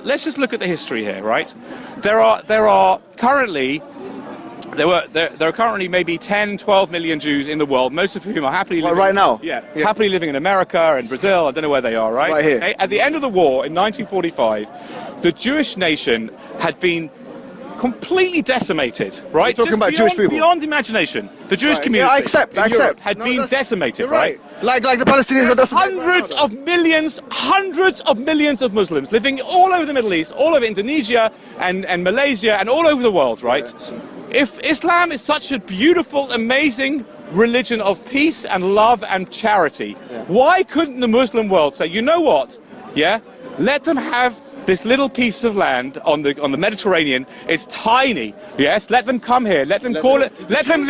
let's just look at the history here, right? There are currently maybe 10, 12 million Jews in the world, most of whom are happily living right now. Yeah, happily living in America and Brazil. I don't know where they are, right? Right here. Okay? At the end of the war in 1945, the Jewish nation had been completely decimated, right? You're talking about Jewish people. Beyond imagination. The Jewish community I accept. had been decimated, right? Like the Palestinians are decimated. Hundreds of millions of Muslims living all over the Middle East, all over Indonesia and Malaysia and all over the world, right? Yes. If Islam is such a beautiful, amazing religion of peace and love and charity, why couldn't the Muslim world say, you know what, let them have this little piece of land on the Mediterranean? It's tiny, yes, let them come here, let them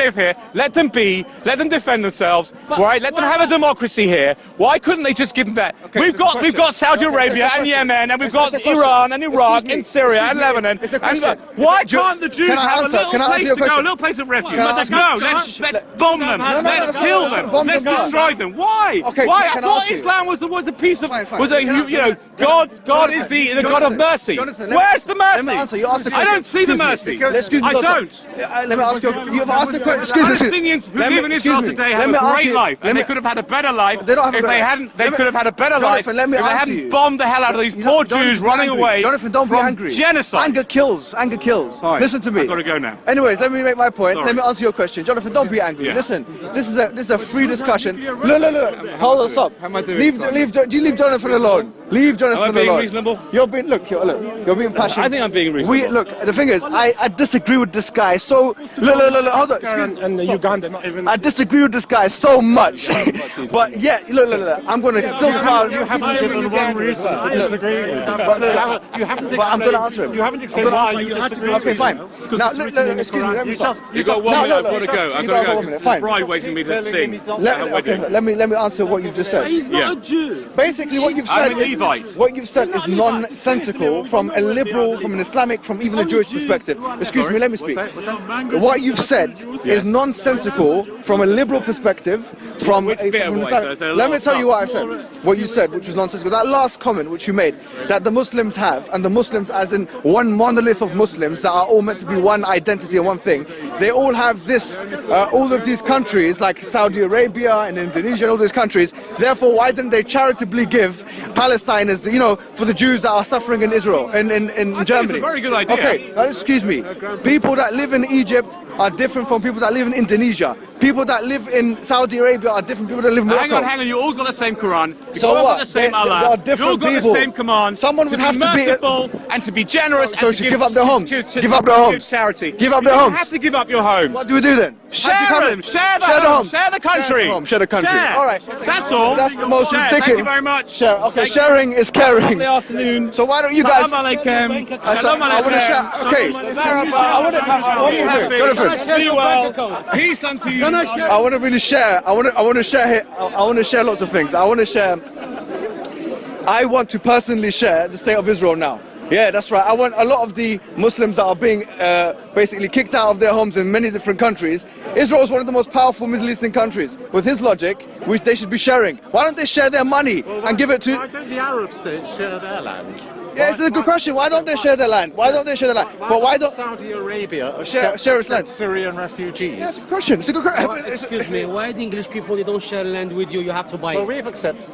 live here, let them defend themselves, right? Let them have a democracy here. Why couldn't they just give them that? Okay, we've got Saudi Arabia and Yemen, and we've got Iran and Iraq and Syria and Lebanon. And why can't the Jews have a little place to go, a little place of refuge? No, let's bomb them, let's kill them, let's destroy them. Why? Why? I thought Islam was a piece of, God is the God of mercy. Jonathan, where's the mercy? Let me answer. You asked the I question. don't see the mercy. Excuse me, I don't. Let me ask you. You've asked the question. Palestinians who live in Israel today have a great life, and they could have had a better life if they hadn't. They could have had a better life if they hadn't bombed the hell out of these poor Jews running away. Jonathan, don't be angry. Genocide. Anger kills. Anger kills. Listen to me. I've got to go now. Anyways, let me make my point. Let me answer your question. Jonathan, don't be angry. Listen, this is a free discussion. Look. Hold on, stop. How am I doing? Leave Jonathan alone. Leave Jonathan alone. Am I being reasonable? You're being passionate. I think I'm being reasonable. Look, the thing is, I disagree with this guy so... Look, hold on. Excuse me. And Uganda, not even... I disagree with this guy so much. But yeah, look. I'm going to still smile. You haven't given one reason for disagreeing with him. But I'm going to answer him. You haven't explained why you disagree. Okay, fine. Now, excuse me. Let me stop. You've got 1 minute. I've got to go. I've got to go. There's a bride waiting me to sing. Let me answer what you've just said. He's not a Jew. Basically, what you've said is nonsensical from a liberal, from an Islamic, from even a Jewish perspective. Excuse me, let me speak. What you've said is nonsensical from a liberal perspective. Let me tell you what I said. What you said, which was nonsensical. That last comment which you made, that the Muslims have, and the Muslims as in one monolith of Muslims that are all meant to be one identity and one thing, they all have this, all of these countries like Saudi Arabia and Indonesia and all these countries. Therefore, why didn't they charitably give Palestine as, for the Jews that are suffering in Israel, in Germany? It's a very good idea. Okay, excuse me. People that live in Egypt are different from people that live in Indonesia. People that live in Saudi Arabia are different from people that live in Morocco. Hang on. You all got the same Quran. You So all what? got the same Allah. They are different you all got people. the same command. Someone would have to be merciful and to be generous. So and to give up their homes. Give up their homes. Charity. Give up their You homes. have to give up your homes. What do we do then? Share them. Share the homes. Share the country. Share the country. Share. All right. That's all. That's the most ridiculous. Thank you very much. Share. Okay. Sharing is caring. Lovely afternoon. So why don't you guys? Salam alaikum. I want to share. Okay. Jonathan. Be well. Peace unto you. I want to really share. I want to share here. I want to share lots of things. I want to personally share the state of Israel now. Yeah, that's right. I want a lot of the Muslims that are being basically kicked out of their homes in many different countries. Israel is one of the most powerful Middle Eastern countries. With his logic, which they should be sharing. Why don't they share their money and give it to... Why don't the Arab states share their land? Yeah, it's a good question. Why don't they share their land? But why don't Saudi Arabia share its land? Syrian refugees? Yeah, it's a good question. It's a good question. Excuse me, why the English people, they don't share land with you, you have to buy Well, it? we've accepted.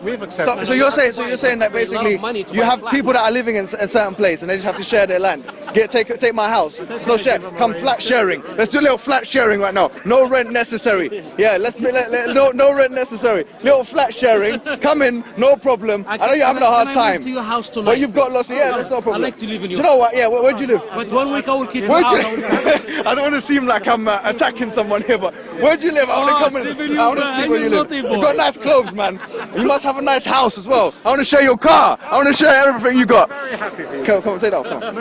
So you're saying that basically you have people that are living in a certain place and they just have to share their land. Take my house. So share. Come flat sharing. Let's do a little flat sharing right now. No rent necessary. Yeah, no rent necessary. Little flat sharing. Come in, no problem. I know you're having a hard time. To your house tonight. But you've got lots of, that's no problem. I like to live in your Do you know what? Yeah, where'd you live? But 1 week I will kick you Where'd out. you I don't want to seem like I'm attacking someone here, but where'd you live? I want to come in. I want to see where you live. You've got nice clothes, man. You must have a nice house as well. I want to share your car. I want to share everything you got. Very happy for you. Come on, take that off. Come on.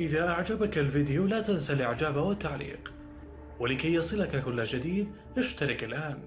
إذا أعجبك الفيديو لا تنسى الإعجاب والتعليق، ولكي يصلك كل جديد اشترك الآن.